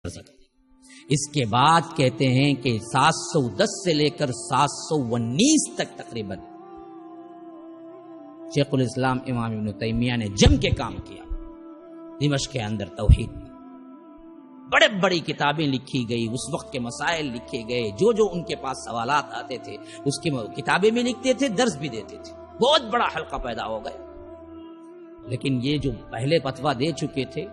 اس کے بعد کہتے ہیں کہ 710 سے لے کر 719 تک تقریباً شیخ الاسلام امام ابن تیمیہ نے جم کے کام کیا دمشق کے اندر توحید میں. بڑے بڑی کتابیں لکھی گئی، اس وقت کے مسائل لکھے گئے، جو ان کے پاس سوالات آتے تھے اس کی کتابیں بھی لکھتے تھے، درس بھی دیتے تھے. بہت بڑا حلقہ پیدا ہو گیا. لیکن یہ جو پہلے فتویٰ دے چکے تھے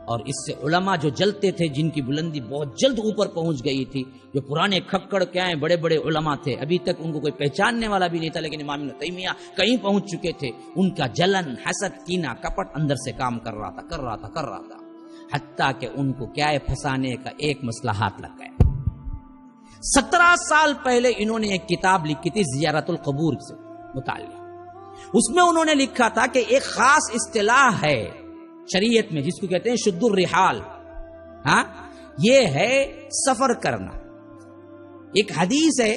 اور اس سے علماء جو جلتے تھے، جن کی بلندی بہت جلد اوپر پہنچ گئی تھی، جو پرانے کھکڑ کے آئے بڑے بڑے علماء تھے، ابھی تک ان کو کوئی پہچاننے والا بھی نہیں تھا، لیکن امام ابن تیمیہ کہیں پہنچ چکے تھے. ان کا جلن، حسد، کینہ، کپٹ اندر سے کام کر رہا تھا حتیٰ کہ ان کو کیا ہے پھنسانے کا ایک مسئلہ ہاتھ لگ گیا. 17 سال پہلے انہوں نے ایک کتاب لکھی تھی زیارت القبور سے متعلق. اس میں انہوں نے لکھا تھا کہ ایک خاص اصطلاح ہے شریعت میں جس کو کہتے ہیں شد الرحال. یہ ہے سفر کرنا. ایک حدیث ہے،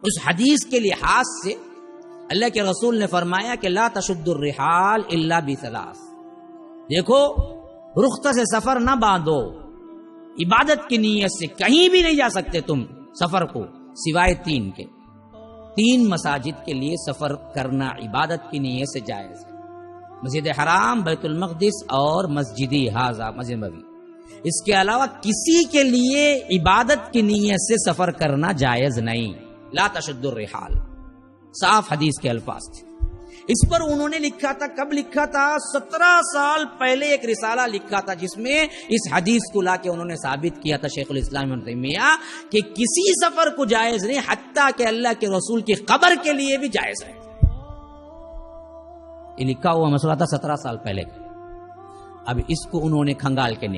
اس حدیث کے لحاظ سے اللہ کے رسول نے فرمایا کہ لا تشد الرحال الا بثلاث. دیکھو، رخصت سے سفر نہ باندھو، عبادت کی نیت سے کہیں بھی نہیں جا سکتے تم سفر کو سوائے 3 کے. 3 مساجد کے لیے سفر کرنا عبادت کی نیت سے جائز ہے: مسجد حرام، بیت المقدس اور مسجد حاضہ مسجد نبوی. اس کے علاوہ کسی کے لیے عبادت کی نیت سے سفر کرنا جائز نہیں. لا تشد الرحال، صاف حدیث کے الفاظ تھے. اس پر انہوں نے لکھا تھا، کب لکھا تھا؟ 17 سال پہلے ایک رسالہ لکھا تھا جس میں اس حدیث کو لا کے انہوں نے ثابت کیا تھا، شیخ الاسلام ابن تیمیہ، کہ کسی سفر کو جائز نہیں حتیٰ کہ اللہ کے رسول کی قبر کے لیے بھی جائز ہے. یہ لکھا ہوا مسئلہ تھا 17 سال پہلے. اب اس کو انہوں نے کھنگال کے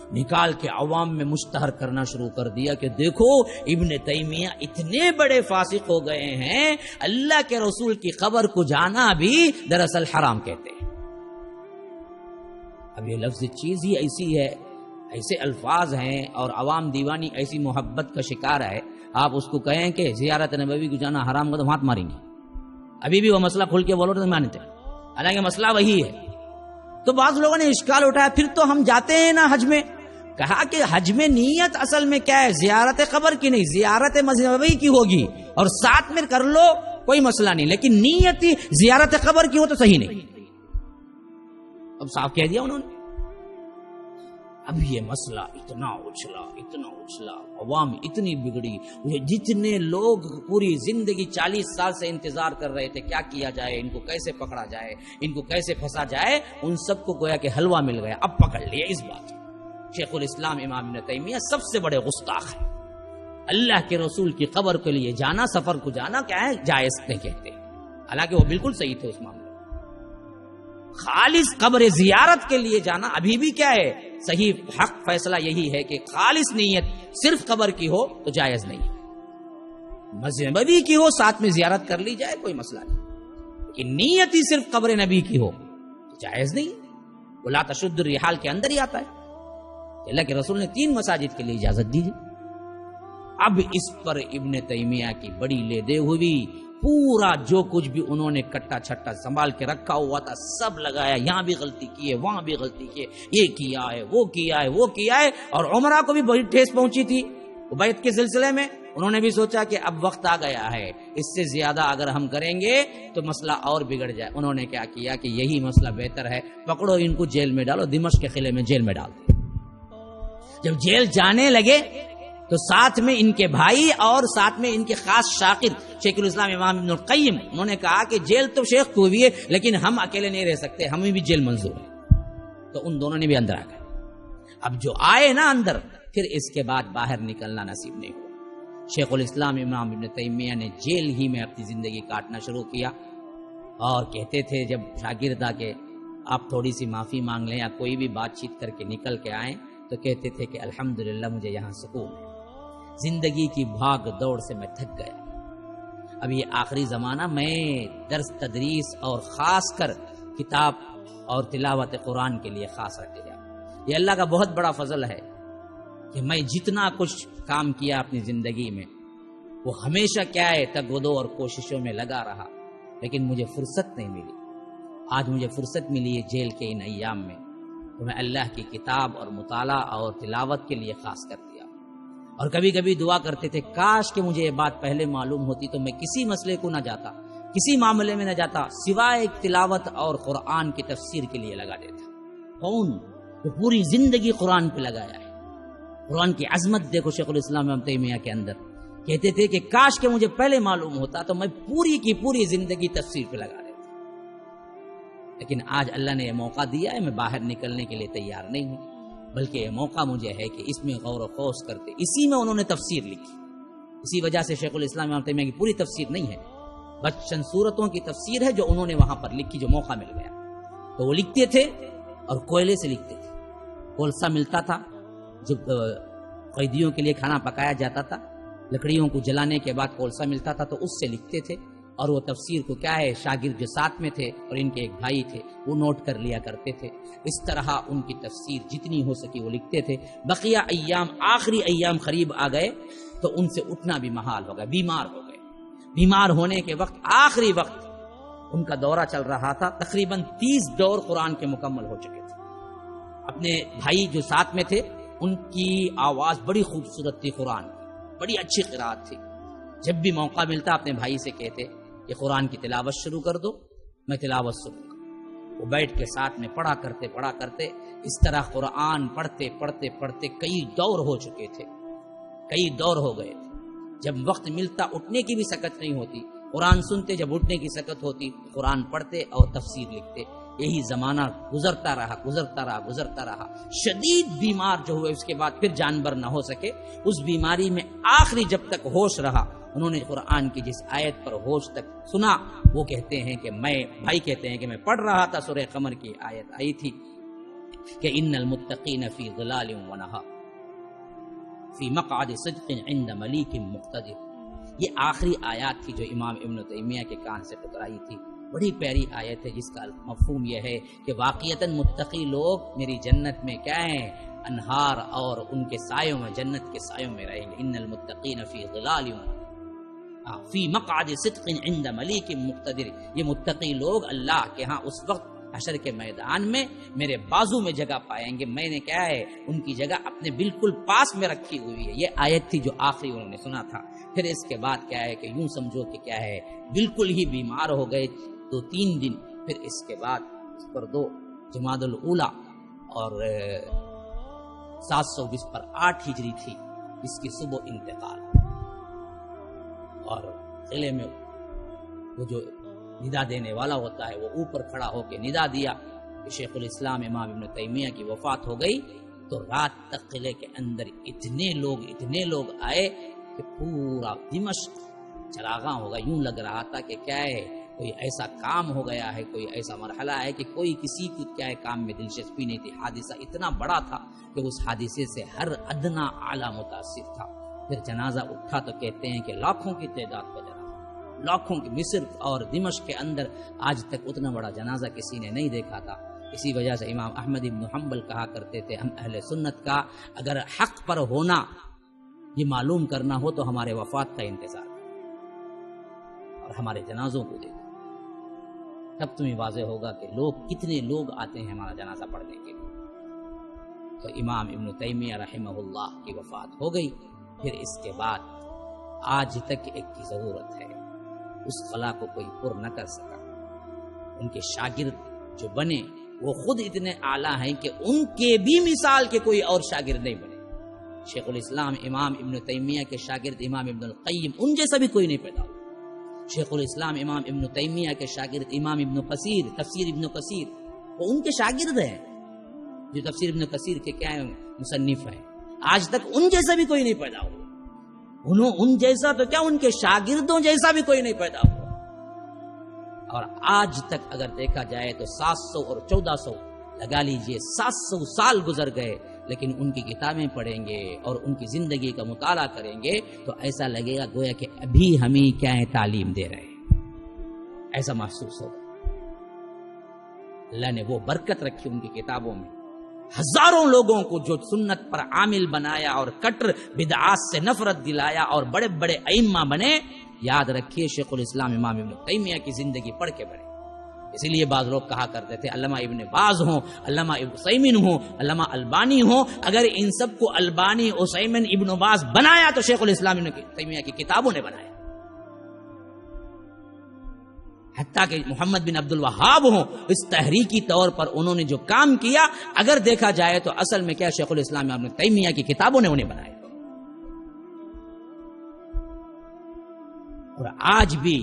نکال کے عوام میں مشتہر کرنا شروع کر دیا کہ دیکھو ابن تیمیہ اتنے بڑے فاسق ہو گئے ہیں، اللہ کے رسول کی قبر کو جانا بھی دراصل حرام کہتے ہیں. اب یہ لفظ چیز ہی ایسی ہے، ایسے الفاظ ہیں اور عوام دیوانی ایسی محبت کا شکار ہے. آپ اس کو کہیں کہ زیارت نبوی کو جانا حرام کا تو ہاتھ ماریں گے. ابھی بھی وہ مسئلہ کھل کے بولو تو مانتے، حالانکہ مسئلہ وہی ہے. تو بعض لوگوں نے اشکال اٹھایا پھر تو ہم جاتے ہیں نا حج میں. کہا کہ حج میں نیت اصل میں کیا ہے؟ زیارت قبر کی نہیں، زیارت مسجد نبوی کی ہوگی، اور ساتھ میں کر لو کوئی مسئلہ نہیں، لیکن نیت زیارت قبر کی ہو تو صحیح نہیں. اب صاف کہہ دیا انہوں نے. اب یہ مسئلہ اتنا اچھلا، عوام اتنی بگڑی. جتنے لوگ پوری زندگی 40 سال سے انتظار کر رہے تھے کیا کیا جائے، ان کو کیسے پکڑا جائے، ان کو کیسے پھنسا جائے، ان سب کو گویا کہ حلوہ مل گیا. اب پکڑ لیا اس بات. شیخ الاسلام امام ابن تیمیہ سب سے بڑے گستاخ ہیں. اللہ کے رسول کی قبر کے لیے جانا، سفر کو جانا کیا ہے؟ جائز نہیں کہتے، حالانکہ وہ بالکل صحیح تھے اس معاملے. خالص قبر زیارت کے لیے جانا ابھی بھی کیا ہے؟ صحیح حق فیصلہ یہی ہے کہ خالص نیت صرف قبر کی ہو تو جائز نہیں. مسجد نبوی کی ہو ساتھ میں زیارت کر لی جائے کوئی مسئلہ نہیں، کہ نیت ہی صرف قبر نبی کی ہو تو جائز نہیں. وہ لا تشد الرحال کے اندر ہی آتا ہے. اللہ کے رسول نے 3 مساجد کے لیے اجازت دی ہے. اب اس پر ابن تیمیہ کی بڑی لے دے ہوئی، پورا جو کچھ بھی انہوں نے کٹا چھٹا سنبھال کے رکھا ہوا تھا سب لگایا. یہاں بھی غلطی کی ہے، وہاں بھی غلطی کی ہے، یہ کیا ہے، وہ کیا ہے. اور عمرہ کو بھی بڑی ٹھیس پہنچی تھی بیعت کے سلسلے میں. انہوں نے بھی سوچا کہ اب وقت آ گیا ہے، اس سے زیادہ اگر ہم کریں گے تو مسئلہ اور بگڑ جائے. انہوں نے کیا کیا کہ یہی مسئلہ بہتر ہے، پکڑو ان کو جیل میں ڈالو، دمشق کے قلعے میں جیل میں ڈال دو. جب جیل جانے لگے تو ساتھ میں ان کے بھائی اور ساتھ میں ان کے خاص شاگرد شیخ الاسلام امام ابن القیم، انہوں نے کہا کہ جیل تو شیخ کو بھی ہے لیکن ہم اکیلے نہیں رہ سکتے، ہمیں بھی جیل منظور ہے. تو ان دونوں نے بھی اندر آ گئے. اب جو آئے نا اندر، پھر اس کے بعد باہر نکلنا نصیب نہیں ہوا. شیخ الاسلام امام ابن تیمیہ نے جیل ہی میں اپنی زندگی کاٹنا شروع کیا. اور کہتے تھے جب شاگرد آ کے آپ تھوڑی سی معافی مانگ لیں یا کوئی بھی بات چیت کر کے نکل کے آئیں تو کہتے تھے کہ الحمدللہ مجھے یہاں سکون ہے، زندگی کی بھاگ دوڑ سے میں تھک گیا. اب یہ آخری زمانہ میں درس تدریس اور خاص کر کتاب اور تلاوت قرآن کے لیے خاص رکھ گیا. یہ اللہ کا بہت بڑا فضل ہے کہ میں جتنا کچھ کام کیا اپنی زندگی میں وہ ہمیشہ کیا ہے تگ و دو اور کوششوں میں لگا رہا، لیکن مجھے فرصت نہیں ملی. آج مجھے فرصت ملی ہے جیل کے ان ایام میں. تو میں اللہ کی کتاب اور مطالعہ اور تلاوت کے لیے خاص کر دیا. اور کبھی کبھی دعا کرتے تھے کاش کہ مجھے یہ بات پہلے معلوم ہوتی تو میں کسی مسئلے کو نہ جاتا, کسی معاملے میں نہ جاتا, سوائے ایک تلاوت اور قرآن کی تفسیر کے لیے لگا دیتا. کون جو پوری زندگی قرآن پہ لگایا ہے. قرآن کی عظمت دیکھو شیخ الاسلام ابن تیمیہ کے اندر. کہتے تھے کہ کاش کہ مجھے پہلے معلوم ہوتا تو میں پوری کی پوری زندگی تفسیر پہ لگا دیتا. لیکن آج اللہ نے یہ موقع دیا ہے, میں باہر نکلنے کے لیے تیار نہیں ہوں, بلکہ یہ موقع مجھے ہے کہ اس میں غور و خوض کرتے. اسی میں انہوں نے تفسیر لکھی. اسی وجہ سے شیخ الاسلام ابن تیمیہ کی پوری تفسیر نہیں ہے, بس چند صورتوں کی تفسیر ہے جو انہوں نے وہاں پر لکھی, جو موقع مل گیا. تو وہ لکھتے تھے اور کوئلے سے لکھتے تھے. کولسا ملتا تھا, جب قیدیوں کے لیے کھانا پکایا جاتا تھا, لکڑیوں کو جلانے کے بعد کولسا ملتا تھا, تو اس سے لکھتے تھے. اور وہ تفسیر کو کیا ہے, شاگرد جو ساتھ میں تھے اور ان کے ایک بھائی تھے وہ نوٹ کر لیا کرتے تھے. اس طرح ان کی تفسیر جتنی ہو سکی وہ لکھتے تھے. بقیہ ایام, آخری ایام قریب آ گئے تو ان سے اٹھنا بھی محال ہو گیا, بیمار ہو گئے. بیمار ہونے کے وقت, آخری وقت ان کا دورہ چل رہا تھا, تقریباً 30 دور قرآن کے مکمل ہو چکے تھے. اپنے بھائی جو ساتھ میں تھے ان کی آواز بڑی خوبصورت تھی, قرآن کی بڑی اچھی قرات تھی. جب بھی موقع ملتا اپنے بھائی سے کہتے کہ قرآن کی تلاوت شروع کر دو, میں تلاوت شروع کروں. وہ بیٹھ کے ساتھ میں پڑھا کرتے. اس طرح قرآن پڑھتے پڑھتے کئی دور ہو چکے تھے, کئی دور ہو گئے تھے. جب وقت ملتا اٹھنے کی بھی سکت نہیں ہوتی, قرآن سنتے, جب اٹھنے کی سکت ہوتی قرآن پڑھتے اور تفسیر لکھتے. یہی زمانہ گزرتا رہا. شدید بیمار جو ہوئے, اس کے بعد پھر جانبر نہ ہو سکے. اس بیماری میں آخری جب تک ہوش رہا, انہوں نے قرآن کی جس آیت پر ہوش تک سنا, وہ کہتے ہیں کہ میں پڑھ رہا تھا, سورہ قمر کی آیت آئی تھی کہ ان المتقین فی ظلال و نہار فی مقعد صدق عند ملیک مقتدر. یہ آخری آیات تھی جو امام ابن تیمیہ کے کان سے ٹکرائی تھی. بڑی پیاری آیت ہے جس کا مفہوم یہ ہے کہ واقعتاً متقی لوگ میری جنت میں کیا ہیں, انہار اور ان کے سایوں میں, جنت کے سایوں میں رہیں گے. ان المتقین فی ظلال فی مقعد صدق عند ملیک مقتدر. یہ متقی لوگ اللہ کے ہاں اس وقت حشر کے میدان میں میرے بازو میں جگہ پائیں گے. میں نے کیا ہے ان کی جگہ اپنے بالکل پاس میں رکھی ہوئی ہے. یہ آیت تھی جو آخری انہوں نے سنا تھا. پھر اس کے بعد کیا ہے کہ یوں سمجھو کہ کیا ہے, بالکل ہی بیمار ہو گئے 2-3 دن. پھر اس کے بعد اس پر 2 جمادی الاولیٰ اور 720 پر 8 ہجری تھی, اس کی صبح انتقال. اور قلعے میں وہ جو ندا دینے والا ہوتا ہے وہ اوپر کھڑا ہو کے ندا دیا کہ شیخ الاسلام امام ابن تیمیہ کی وفات ہو گئی. تو رات تک قلعے کے اندر اتنے لوگ آئے کہ پورا دمشق چراغاں ہوگا. یوں لگ رہا تھا کہ کیا ہے, کوئی ایسا کام ہو گیا ہے, کوئی ایسا مرحلہ ہے کہ کوئی کسی کو کیا ہے کام میں دلچسپی نہیں تھی. حادثہ اتنا بڑا تھا کہ اس حادثے سے ہر ادنا اعلیٰ متاثر تھا. پھر جنازہ اٹھا تو کہتے ہیں کہ لاکھوں کی تعداد کا جنازہ, لاکھوں کی. مصر اور دمشق کے اندر آج تک اتنا بڑا جنازہ کسی نے نہیں دیکھا تھا. اسی وجہ سے امام احمد بن حنبل کہا کرتے تھے, ہم اہل سنت کا اگر حق پر ہونا یہ معلوم کرنا ہو تو ہمارے وفات کا انتظار اور ہمارے جنازوں کو دیکھو, تب تمہیں واضح ہوگا کہ کتنے لوگ آتے ہیں ہمارا جنازہ پڑھنے کے لیے. تو امام ابن تیمیہ رحمہ اللہ کی وفات ہو گئی. پھر اس کے بعد آج تک ایک کی ضرورت ہے, اس خلا کو کوئی پر نہ کر سکا. ان کے شاگرد جو بنے وہ خود اتنے اعلیٰ ہیں کہ ان کے بھی مثال کے کوئی اور شاگرد نہیں بنے. شیخ الاسلام امام ابن تیمیہ کے شاگرد امام ابن القیم, ان جیسا بھی کوئی نہیں پیدا ہوا. شیخ الاسلام امام ابن تیمیہ کے شاگرد امام ابن کثیر, تفسیر ابن کثیر, وہ ان کے شاگرد ہیں جو تفسیر ابن کثیر کے کیا مصنف ہیں. آج تک ان جیسا بھی کوئی نہیں پیدا ہوا. ان جیسا تو کیا, ان کے شاگردوں جیسا بھی کوئی نہیں پیدا ہوا. اور آج تک اگر دیکھا جائے تو 700 اور 1400 لگا لیجئے 700 سال گزر گئے, لیکن ان کی کتابیں پڑھیں گے اور ان کی زندگی کا مطالعہ کریں گے تو ایسا لگے گا گویا کہ ابھی ہمیں کیا ہے تعلیم دے رہے ہیں, ایسا محسوس ہوگا. اللہ نے وہ برکت رکھی ان کی کتابوں میں, ہزاروں لوگوں کو جو سنت پر عامل بنایا اور کٹر بدعات سے نفرت دلایا اور بڑے بڑے ائمہ بنے. یاد رکھیے شیخ الاسلام امام ابن تیمیہ کی زندگی پڑھ کے بڑھے. اسی لیے بعض لوگ کہا کرتے تھے علامہ ابن باز ہوں، علامہ عثیمین ہوں، علامہ البانی ہوں، اگر ان سب کو البانی، عثیمین، ابن باز بنایا تو شیخ الاسلام ابن تیمیہ کی کتابوں نے بنایا۔ حتیٰ کہ محمد بن عبد الوہاب ہوں، اس تحریکی طور پر انہوں نے جو کام کیا، اگر دیکھا جائے تو اصل میں کیا شیخ الاسلام ابن تیمیہ کی کتابوں نے انہیں بنایا۔ اور آج بھی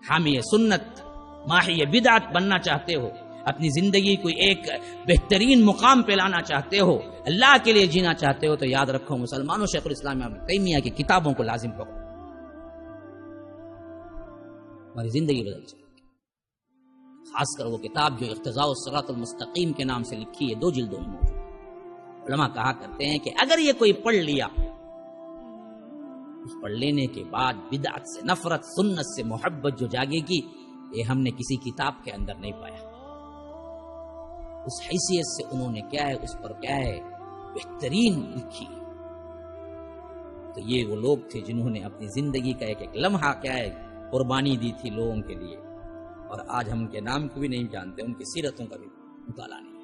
حامی سنت، ماحی بدعت بننا چاہتے ہو، اپنی زندگی کو ایک بہترین مقام پہ لانا چاہتے ہو، اللہ کے لیے جینا چاہتے ہو، تو یاد رکھو مسلمانوں، شیخ الاسلام ابن تیمیہ کی کتابوں کو لازم پکڑو، ہماری زندگی بدل جائے۔ خاص کر وہ کتاب جو اقتضاء الصراط المستقیم کے نام سے لکھی ہے، 2 جلدوں میں موجود۔ علماء کہا کرتے ہیں کہ اگر یہ کوئی پڑھ لیا، اس پڑھ لینے کے بعد بدعت سے نفرت، سنت سے محبت جو جاگے گی، یہ ہم نے کسی کتاب کے اندر نہیں پایا۔ اس حیثیت سے انہوں نے کیا ہے، اس پر کیا ہے، بہترین لکھی۔ تو یہ وہ لوگ تھے جنہوں نے اپنی زندگی کا ایک ایک لمحہ کیا ہے قربانی دی تھی لوگوں کے لیے، اور آج ہم ان کے نام کو بھی نہیں جانتے، ان کی سیرتوں کا بھی مطالعہ نہیں۔